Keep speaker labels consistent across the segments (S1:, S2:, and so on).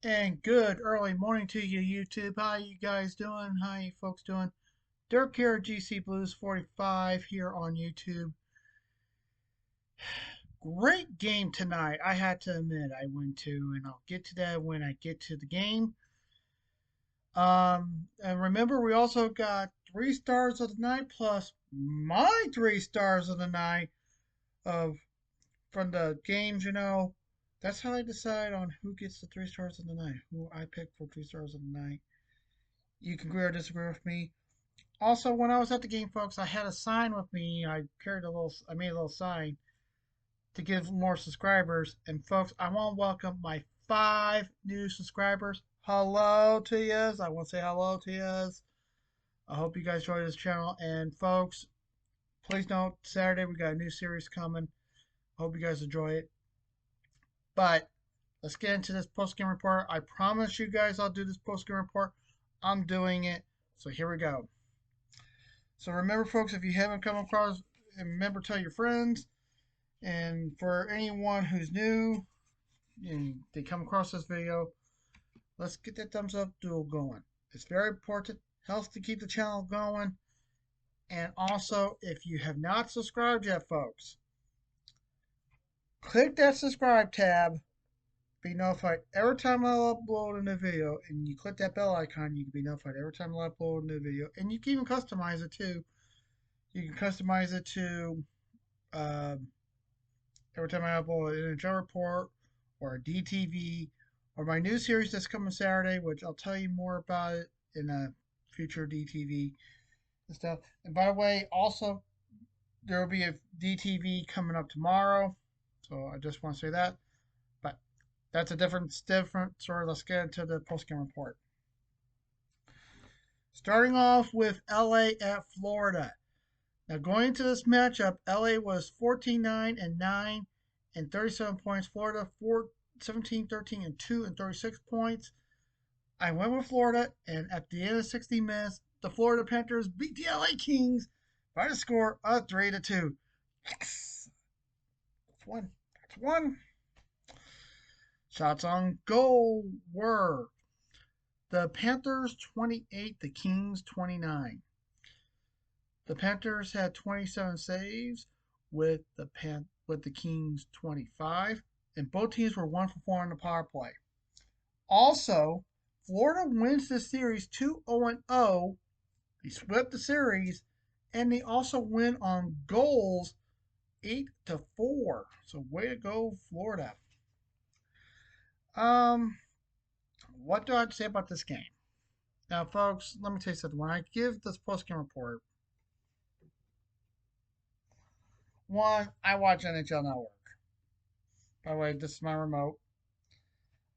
S1: And good early morning to you, YouTube. How you guys doing? How you folks doing? Dirk here, GC Blues 45 here on YouTube. Great game tonight, I had to admit I went to, and I'll get to that when I get to the game. And remember, we also got 3 stars of the night plus my 3 stars of the night of from the games. That's how I decide on who gets the 3 stars of the night, who I pick for 3 stars of the night. You can agree or disagree with me. Also, when I was at the game, folks, I had a sign with me. I made a little sign to give more subscribers. And folks, I want to welcome my 5 new subscribers. Hello to yous. I want to say hello to yous. I hope you guys enjoy this channel. And folks, please note, Saturday we got a new series coming. Hope you guys enjoy it. But let's get into this post-game report. I promise you guys I'll do this post-game report. I'm doing it. So here we go. So remember, folks, if you haven't come across, remember tell your friends. And for anyone who's new and they come across this video, let's get that thumbs up duel going. It's very important. Helps to keep the channel going. And also, if you have not subscribed yet, folks, click that subscribe tab. Be notified every time I upload a new video. And you click that bell icon, you can be notified every time I upload a new video. And you can even customize it too. You can customize it to every time I upload an NHL report or a DTV or my new series that's coming Saturday, which I'll tell you more about it in a future DTV and stuff. And by the way, also there will be a DTV coming up tomorrow, so I just want to say that. But that's a different story. Let's get into the post-game report. Starting off with LA at Florida. Now, going into this matchup, LA was 14-9-9 and 37 points. Florida 17-13-2 and 36 points. I went with Florida, and at the end of 60 minutes, the Florida Panthers beat the LA Kings by the score of 3-2. Yes! That's one. That's one. Shots on goal were the Panthers 28, the Kings 29. The Panthers had 27 saves with the Kings 25, and both teams were 1 for 4 on the power play. Also, Florida wins the series 2-0. They swept the series, and they also win on goals 8-4. So way to go, Florida. What do I have to say about this game? Now, folks, let me tell you something. When I give this post-game report, one, I watch NHL Network. By the way, this is my remote.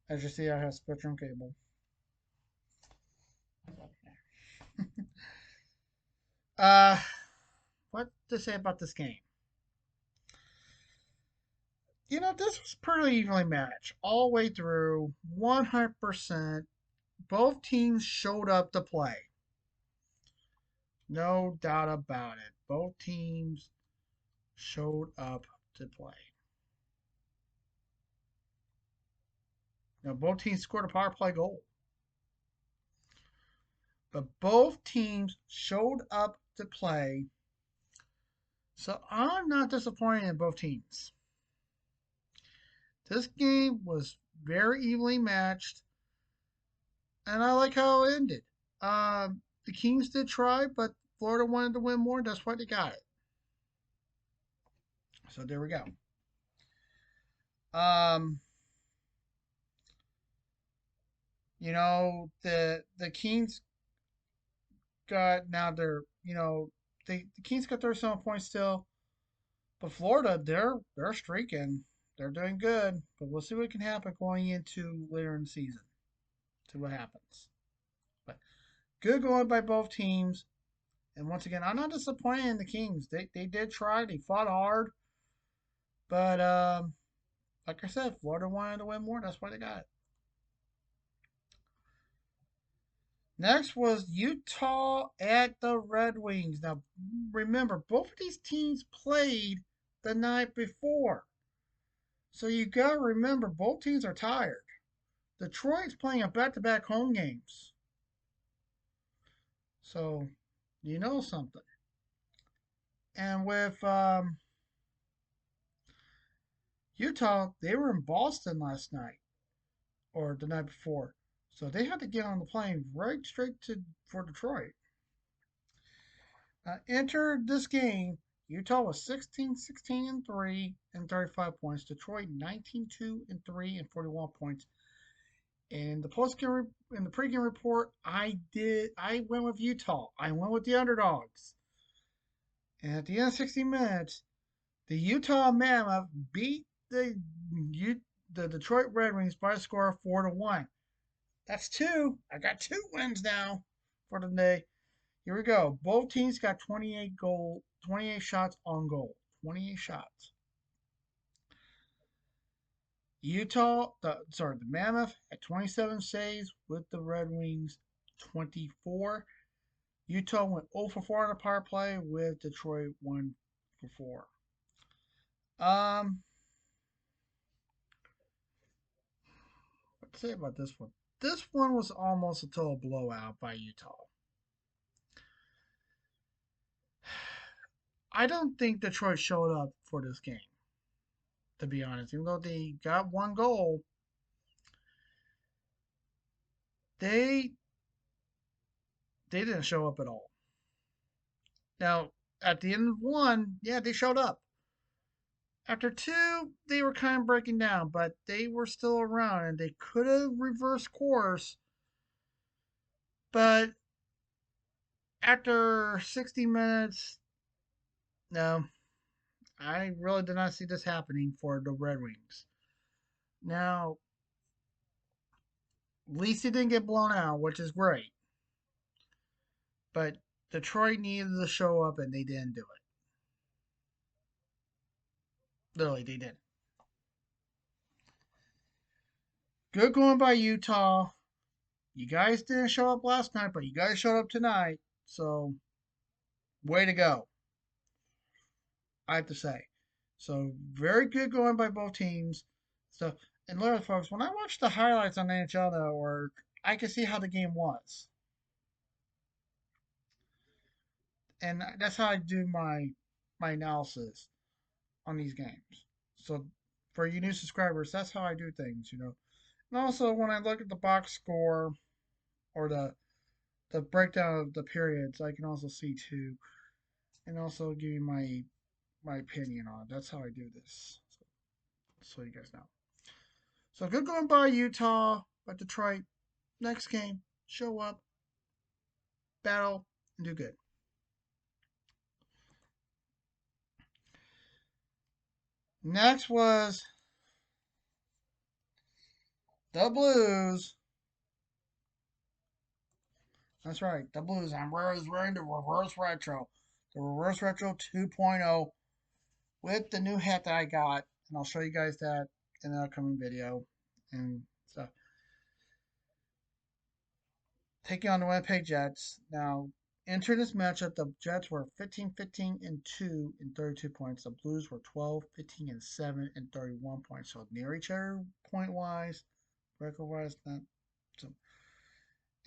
S1: As you see, I have Spectrum cable. What to say about this game? This was pretty evenly matched all the way through, 100%. Both teams showed up to play. No doubt about it. Both teams showed up to play. Now, both teams scored a power play goal. But both teams showed up to play. So I'm not disappointed in both teams. This game was very evenly matched. And I like how it ended. The Kings did try, but Florida wanted to win more. That's why they got it. So there we go. The Kings got now they're the Kings got 37 points still, but Florida they're streaking. They're doing good, but we'll see what can happen going into later in the season. See what happens. But good going by both teams. And once again, I'm not disappointed in the Kings. They did try. They fought hard. But like I said, Florida wanted to win more. That's why they got it. Next was Utah at the Red Wings. Now, remember, both of these teams played the night before. So you got to remember, both teams are tired. Detroit's playing a back-to-back home games. So, you know something. And with Utah, they were in Boston last night or the night before. So they had to get on the plane right straight to for Detroit. Entered this game, Utah was 16-16-3 and 35 points. Detroit 19-2-3 and 41 points. In the in the pregame report, I went with Utah. I went with the underdogs. And at the end of 60 minutes, the Utah Mammoth beat the Detroit Red Wings by a score of 4-1. That's two. I got two wins now for the day. Here we go. Both teams got 28 shots on goal. 28 shots. The Mammoth had 27 saves with the Red Wings 24. Utah went 0 for 4 on the power play with Detroit 1 for 4. What to say about this one? This one was almost a total blowout by Utah. I don't think Detroit showed up for this game, to be honest. Even though they got one goal, they they didn't show up at all. Now, at the end of one, yeah, they showed up. After two, they were kind of breaking down, but they were still around and they could have reversed course. But after 60 minutes, no, I really did not see this happening for the Red Wings. Now, at least he didn't get blown out, which is great. But Detroit needed to show up and they didn't do it. Literally, they didn't. Good going by Utah. You guys didn't show up last night, but you guys showed up tonight. So, way to go, I have to say. So, very good going by both teams. So, and literally, folks, when I watch the highlights on NHL Network, I can see how the game was. And that's how I do my analysis on these games. So, for you new subscribers, that's how I do things. And also, when I look at the box score or the breakdown of the periods, I can also see too, and also give you my opinion on it. That's how I do this. So you guys know. So good going by Utah, but Detroit next game show up, battle, and do good. Next was the Blues. That's right, the Blues. We're into reverse retro, the reverse retro 2.0 with the new hat that I got, and I'll show you guys that in the upcoming video and stuff. Taking on the Winnipeg Jets. Now, entering this matchup, the Jets were 15-15-2 and 32 points. The Blues were 12-15-7 and 31 points. So near each other point wise, record wise, not so.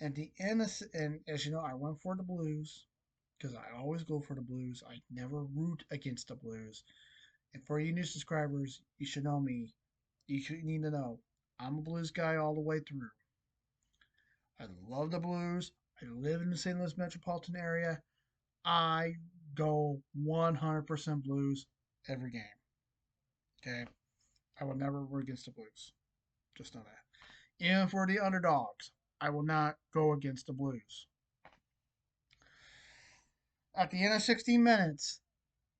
S1: At the end, and as you know, I went for the Blues because I always go for the Blues. I never root against the Blues. And for you new subscribers, you should know me. You should need to know I'm a Blues guy all the way through. I love the Blues. I live in the St. Louis metropolitan area. I go 100% Blues every game. Okay? I will never root against the Blues. Just know that. Even for the underdogs, I will not go against the Blues. At the end of 16 minutes,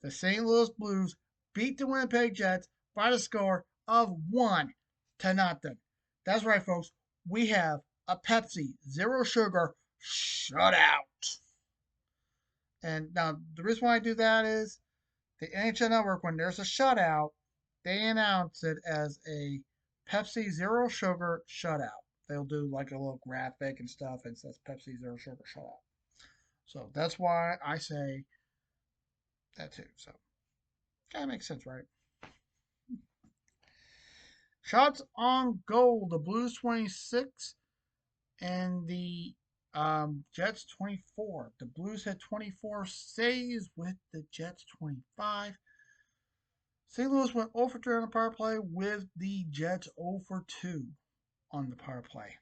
S1: the St. Louis Blues beat the Winnipeg Jets by the score of 1-0. That's right, folks. We have a Pepsi Zero Sugar shutout. And now the reason why I do that is the NHL Network, when there's a shutout, they announce it as a Pepsi Zero Sugar shutout. They'll do like a little graphic and stuff and says Pepsi Zero Sugar shutout. So that's why I say that too. So kind of makes sense, right? Shots on goal, the Blues 26 and the Jets 24. The Blues had 24 saves with the Jets 25. St. Louis went 0 for 3 on the power play with the Jets 0 for 2 on the power play.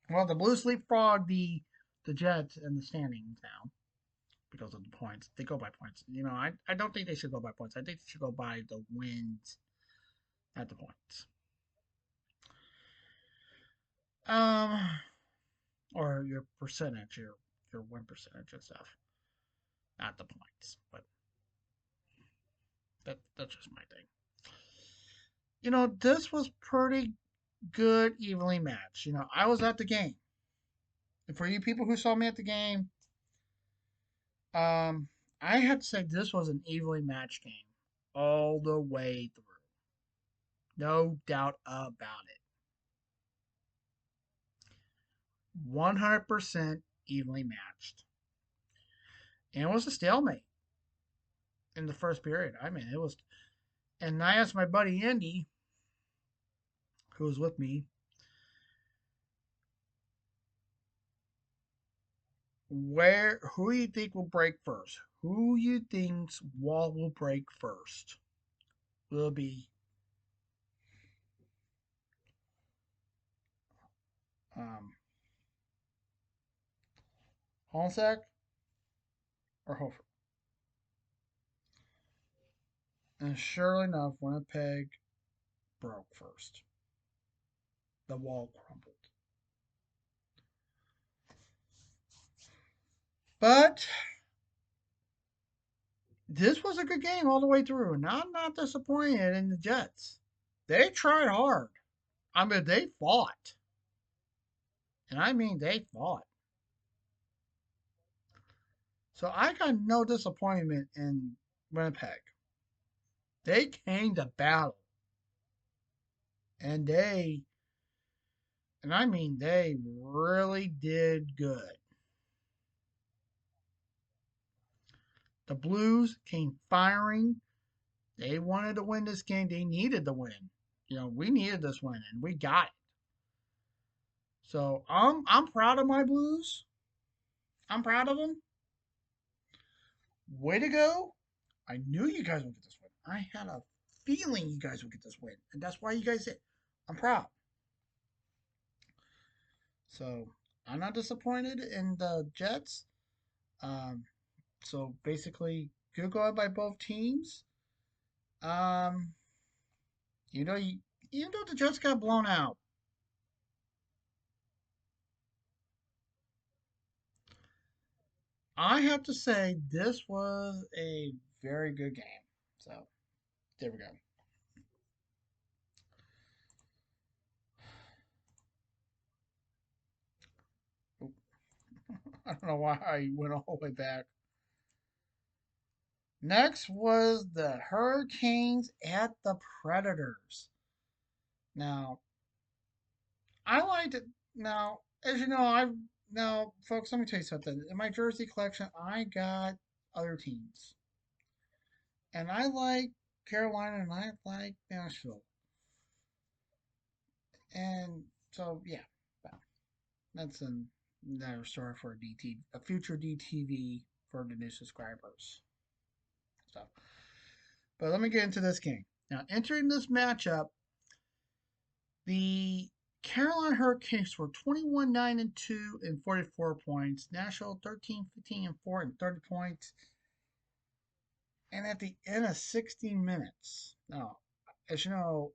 S1: Well, the Blues leapfrog the Jets in the standings now because of the points. They go by points. I don't think they should go by points. I think they should go by the wins at the points. Um, or your percentage, your win percentage and stuff, not the points. But that's just my thing. This was pretty good, evenly matched. I was at the game, and for you people who saw me at the game, um, I had to say this was an evenly matched game all the way through. No doubt about it. 100% evenly matched. And it was a stalemate in the first period. I mean, it was. And I asked my buddy Andy, who was with me, who you think will break first? Who you think's wall will break first? Will it be um, Holmsack or Hofer? And sure enough, Winnipeg broke first. The wall crumbled. But this was a good game all the way through, and I'm not disappointed in the Jets. They tried hard. I mean, they fought. And I mean, they fought. So I got no disappointment in Winnipeg. They came to battle. And I mean, they really did good. The Blues came firing. They wanted to win this game. They needed the win. We needed this win, and we got it. So I'm proud of my Blues. I'm proud of them. Way to go! I knew you guys would get this win. I had a feeling you guys would get this win, and that's why you guys did. I'm proud. So I'm not disappointed in the Jets. Um, so basically, good going by both teams. Um, you know, you, even though the Jets got blown out, I have to say this was a very good game. So there we go. Oop, I don't know why I went all the way back. Next was the Hurricanes at the Predators. Now, I liked it. Now, as you know, folks, let me tell you something. In my jersey collection, I got other teams, and I like Carolina and I like Nashville, and so yeah, that's another story for a future DTV for the new subscribers. So, but let me get into this game. Now, entering this matchup, the Carolina Hurricanes were 21 9 and 2 and 44 points. Nashville 13 15 and 4 and 30 points. And at the end of 16 minutes, now, as you know,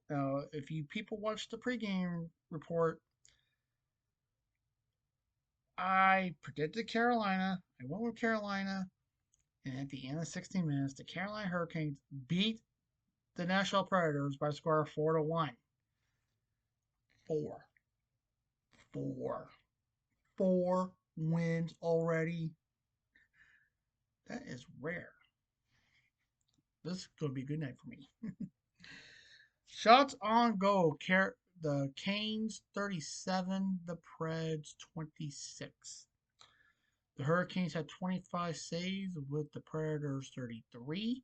S1: if you people watch the pregame report, I predicted Carolina. I went with Carolina. And at the end of 16 minutes, the Carolina Hurricanes beat the Nashville Predators by a score of 4-1. Four. Four. Four wins already. That is rare. This is going to be a good night for me. Shots on goal. The Canes 37, the Preds 26. The Hurricanes had 25 saves with the Predators 33.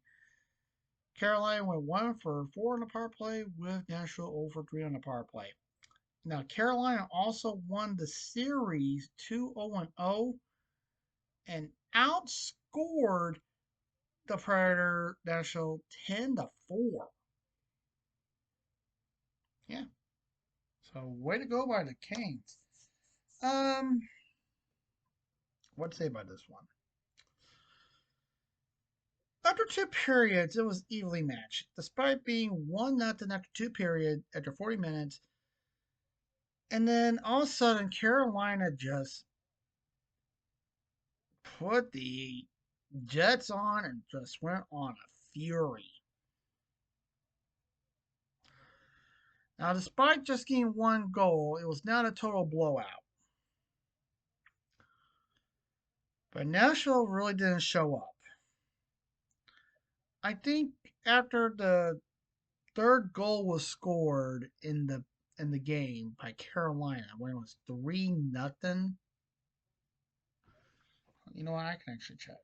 S1: Carolina went 1 for 4 on the power play with Nashville 0 for 3 on the power play. Now, Carolina also won the series 2-0 and outscored the Predator Nashville 10-4. Yeah. So, way to go by the Canes. Um, what to say about this one? After 2 periods, it was evenly matched. Despite being 1-0 after 2 periods, after 40 minutes, and then all of a sudden, Carolina just put the Jets on and just went on a fury. Now, despite just getting 1 goal, it was not a total blowout. But Nashville really didn't show up. I think after the third goal was scored in the game by Carolina when it was 3-0. You know what? I can actually check.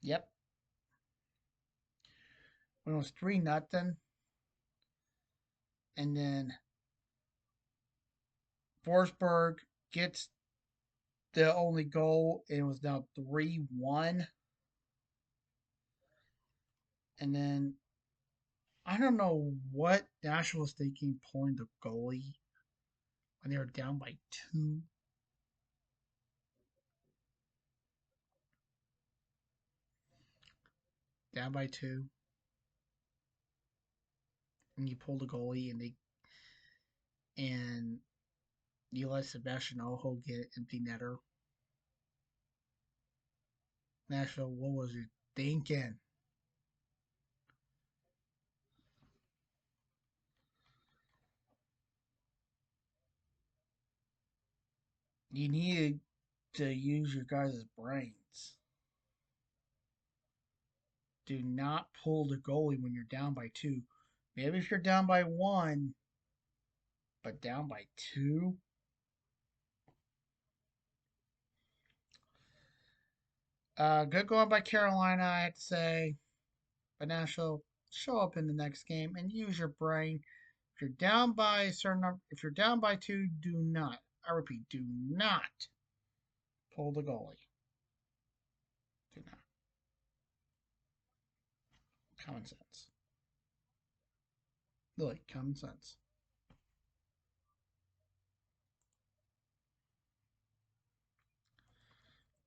S1: Yep, when it was 3-0, and then Forsberg gets the only goal, and it was now 3-1. And then I don't know what Nashville was thinking pulling the goalie when they were down by 2. Down by 2. And you pull the goalie and you let Sebastian Oho get empty netter. Nashville, what was you thinking? You needed to use your guys' brains. Do not pull the goalie when you're down by 2. Maybe if you're down by 1, but down by 2? Good going by Carolina, I have to say. But Nashville, show up in the next game and use your brain. If you're down by a certain number, if you're down by 2, do not, I repeat, do not pull the goalie. Do not. Common sense. Really, common sense.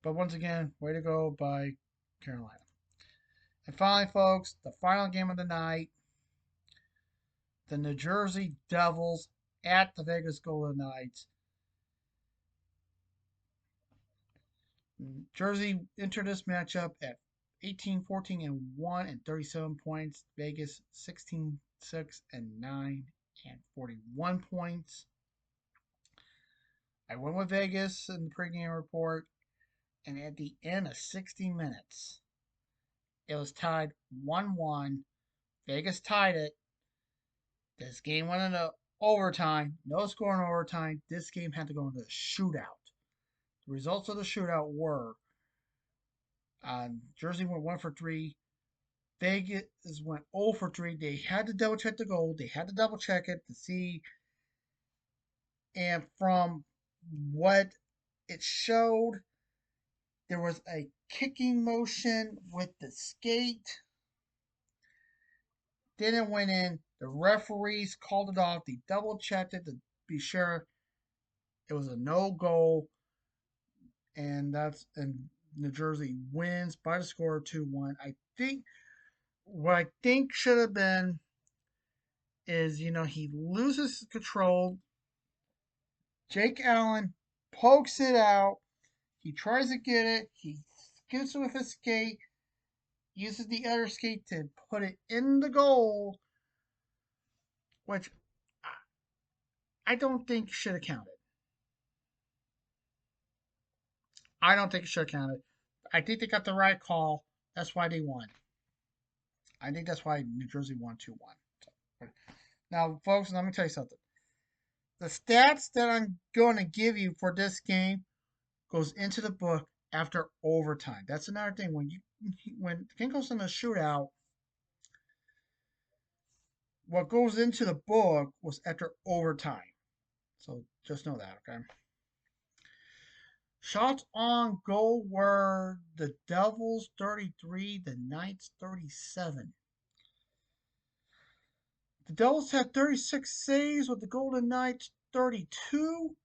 S1: But once again, way to go by Carolina. And finally, folks, the final game of the night, the New Jersey Devils at the Vegas Golden Knights. Jersey entered this matchup at 18, 14, and 1 and 37 points. Vegas 16, 6, and 9 and 41 points. I went with Vegas in the pregame report, and at the end of 60 minutes, it was tied 1-1. Vegas tied it. This game went into overtime. No score in overtime. This game had to go into a shootout. The results of the shootout were Jersey went 1 for 3. Vegas went 0 for 3. They had to double check the goal. They had to double check it to see. And from what it showed, there was a kicking motion with the skate. Then it went in. The referees called it off. They double checked it to be sure it was a no goal. And New Jersey wins by the score of 2-1. I think what I think should have been is he loses control. Jake Allen pokes it out. He tries to get it. He skips with his skate, uses the other skate to put it in the goal, which I don't think should have counted. I don't think it should have counted. I think they got the right call. That's why they won. I think that's why New Jersey won 2-1. So, now, folks, let me tell you something. The stats that I'm going to give you for this game goes into the book after overtime. That's another thing. When the game goes in a shootout, what goes into the book was after overtime. So just know that, okay? Shots on goal were the Devils 33, the Knights 37. The Devils had 36 saves with the Golden Knights 32.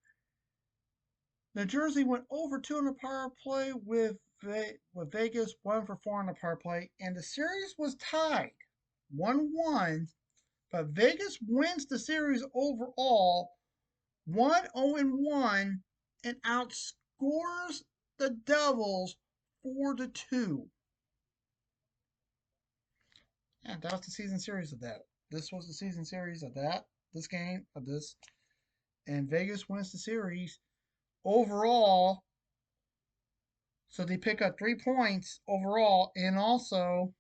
S1: New Jersey went over 2 on the power play with Vegas 1 for 4 on the power play, and the series was tied 1-1. But Vegas wins the series overall 1-0-1 and outscores the Devils 4-2. And that was the season series of that. This was the season series of that. This game of this, and Vegas wins the series overall. So they pick up 3 points overall, and also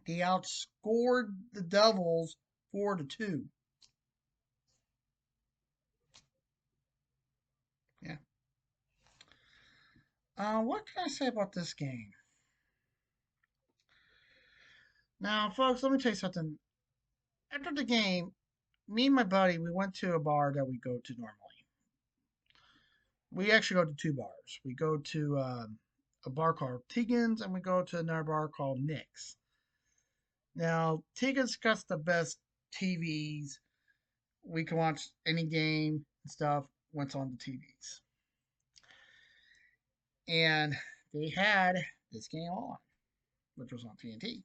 S1: they outscored the Devils 4-2. Yeah. What can I say about this game? Now, folks, let me tell you something. After the game, me and my buddy, we went to a bar that we go to normally. We actually go to two bars. We go to a bar called Tegan's, and we go to another bar called Nick's. Now, Tegan's got the best TVs. We can watch any game and stuff once on the TVs. And they had this game on, which was on TNT.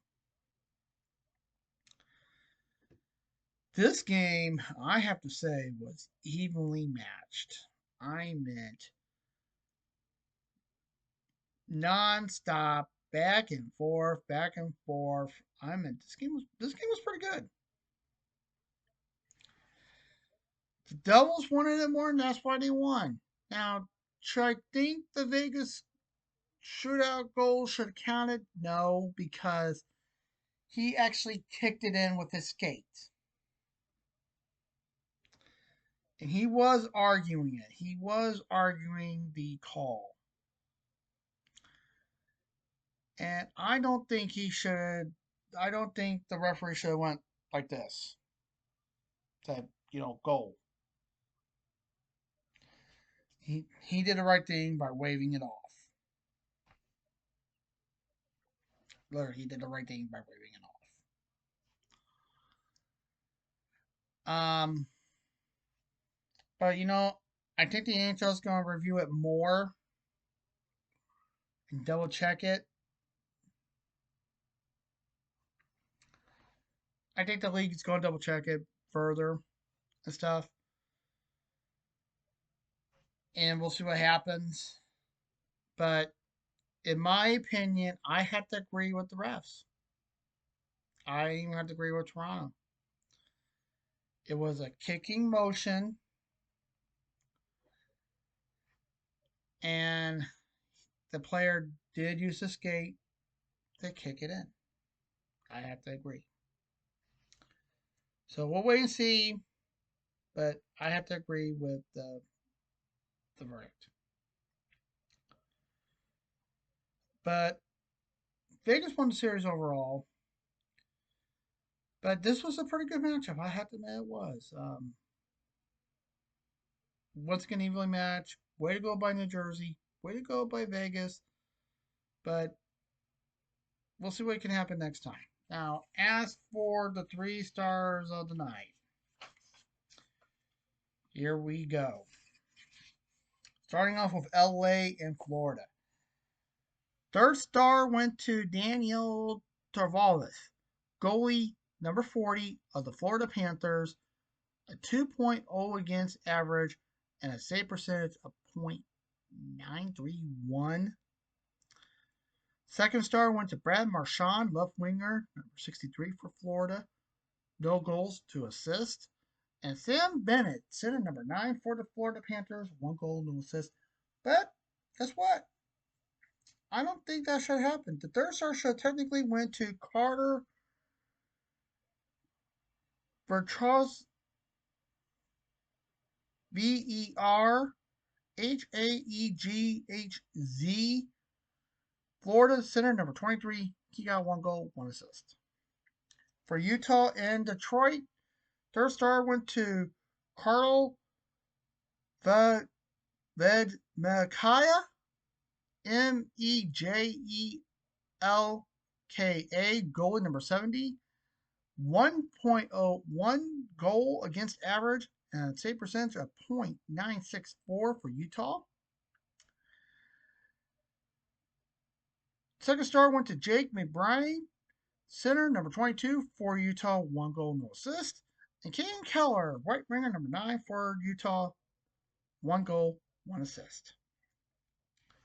S1: This game, I have to say, was evenly matched. I meant non-stop, back and forth, back and forth. I meant this game was pretty good. The Devils wanted it more, and that's why they won. Now, should I think the Vegas shootout goal should have counted? No, because he actually kicked it in with his skate. And he was arguing it. He was arguing the call. And I don't think he should. I don't think the referee should have went like this. Said, goal. He did the right thing by waving it off. Literally, he did the right thing by waving it off. But I think the NHL is going to review it more and double check it. I think the league is going to double check it further and stuff, and we'll see what happens. But in my opinion, I have to agree with the refs. I even have to agree with Toronto. It was a kicking motion, and the player did use the skate to kick it in. I have to agree. So we'll wait and see, but I have to agree with the verdict. But Vegas won the series overall. But this was a pretty good matchup. I have to admit it was. Once again, evenly matched. Way to go by New Jersey. Way to go by Vegas. But we'll see what can happen next time. Now, as for the 3 stars of the night, here we go. Starting off with LA and Florida. Third star went to Daniel Tarvalis, goalie number 40 of the Florida Panthers, a 2.0 against average, and a save percentage of .931. Second star went to Brad Marchand, left winger, number 63 for Florida. No goals to assist. And Sam Bennett, center number 9 for the Florida Panthers, 1 goal, no assist. But guess what? I don't think that should happen. The third star should technically went to Carter Vertros, VER, Haeghz, Florida center, number 23. He got 1 goal, 1 assist. For Utah and Detroit, third star went to Carl Vedmekaya, Mejelka, goalie number 70. 1.01 goal against average and save percentage of .964 for Utah. Second star went to Jake McBride, center, number 22 for Utah, 1 goal, no assist. And Kane Keller, right winger, number 9 for Utah, 1 goal, 1 assist.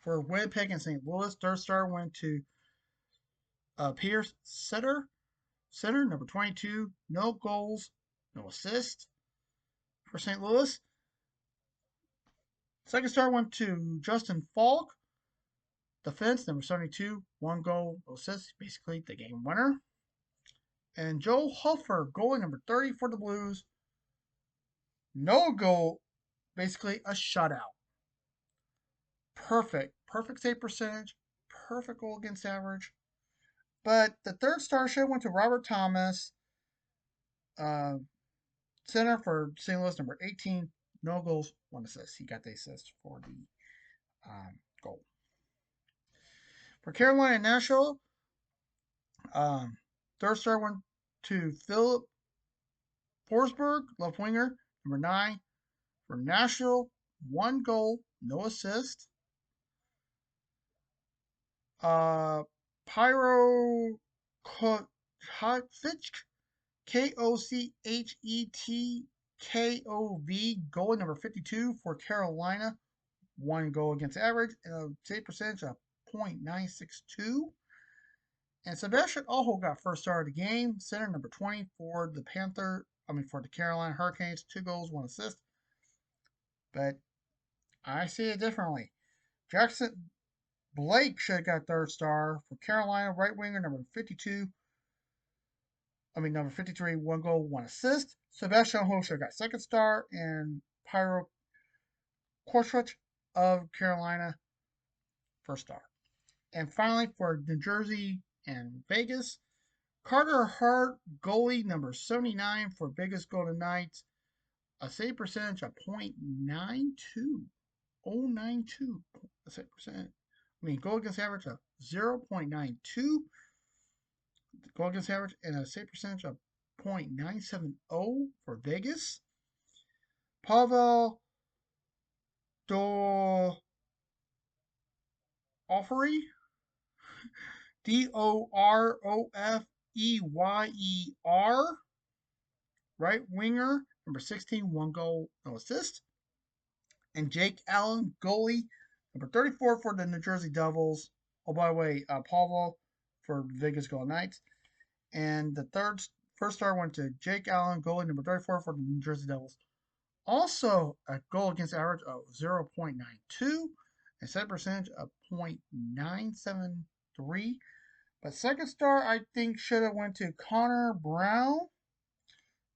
S1: For Winnipeg and St. Louis, third star went to Pierce center, number 22, no goals, no assists for St. Louis. Second star went to Justin Falk, defense, number 72, 1 goal, no assists, basically the game winner. And Joe Huffer, goalie number 30 for the Blues, no goal, basically a shutout. Perfect save percentage, perfect goal against average. But the third star show went to Robert Thomas, uh, center for St. Louis, number 18, no goals, 1 assist. He got the assist for the goal. For Carolina Nashville, third star went to Philip Forsberg, left winger, number 9 for Nashville, 1 goal, no assist. Pyro Kochetkov, Kochetkov, goal number 52 for Carolina, 1 goal against average, and a save percentage of .962. And Sebastian Aho got first star of the game, center number 20 for the for the Carolina Hurricanes, 2 goals, 1 assist. But I see it differently. Jackson Blake should have got third star for Carolina, right winger number 52. Number 53, 1 goal, 1 assist. Sebastian Aho should have got second star, and Pyro Kochetkov of Carolina, first star. And finally, for New Jersey and Vegas, Carter Hart, goalie number 79 for Vegas Golden Knights, a save percentage of .92. 092 save percent. Goal against average of 0.92. Goal against average and a save percentage of .970 for Vegas. Pavel Dorofeyer, Dorofeyer, right winger, number 16, 1 goal, no assist. And Jake Allen, goalie, number 34 for the New Jersey Devils. Oh, by the way, Pavel for Vegas Golden Knights. And the first star went to Jake Allen, goalie, number 34 for the New Jersey Devils. Also, a goal against average of 0.92 and save percentage of .973. But second star, I think, should have went to Connor Brown,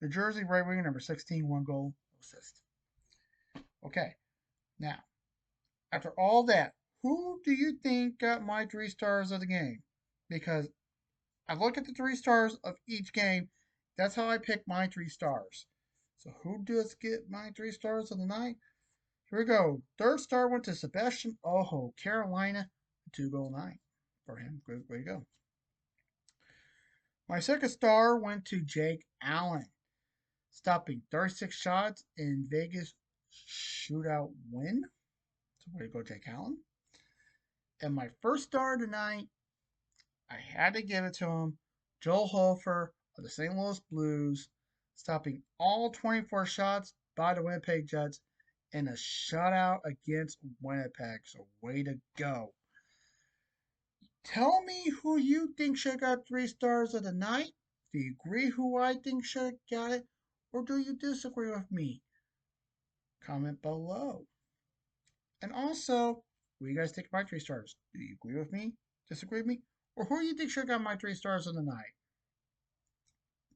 S1: New Jersey right winger, number 16, 1 goal, assist. Okay, now, after all that, who do you think got my 3 stars of the game? Because I look at the 3 stars of each game. That's how I pick my 3 stars. So who does get my 3 stars of the night? Here we go. Third star went to Sebastian Aho, Carolina, 2-goal night for him. Good way to go. My second star went to Jake Allen, stopping 36 shots in Vegas shootout win. So way to go, Jake Allen. And my first star tonight, I had to give it to him, Joel Hofer of the St. Louis Blues, stopping all 24 shots by the Winnipeg Jets in a shutout against Winnipeg. So way to go. Tell me who you think should have got 3 stars of the night. Do you agree who I think should have got it? Or do you disagree with me? Comment below. And also, will you guys take my 3 stars? Do you agree with me? Disagree with me? Or who do you think should have got my 3 stars of the night?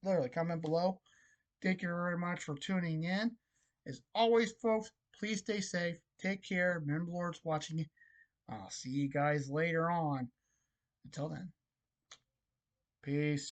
S1: Literally, comment below. Thank you very much for tuning in. As always, folks, please stay safe Take care. Remember, the Lord's watching. I'll see you guys later on. Until then, peace.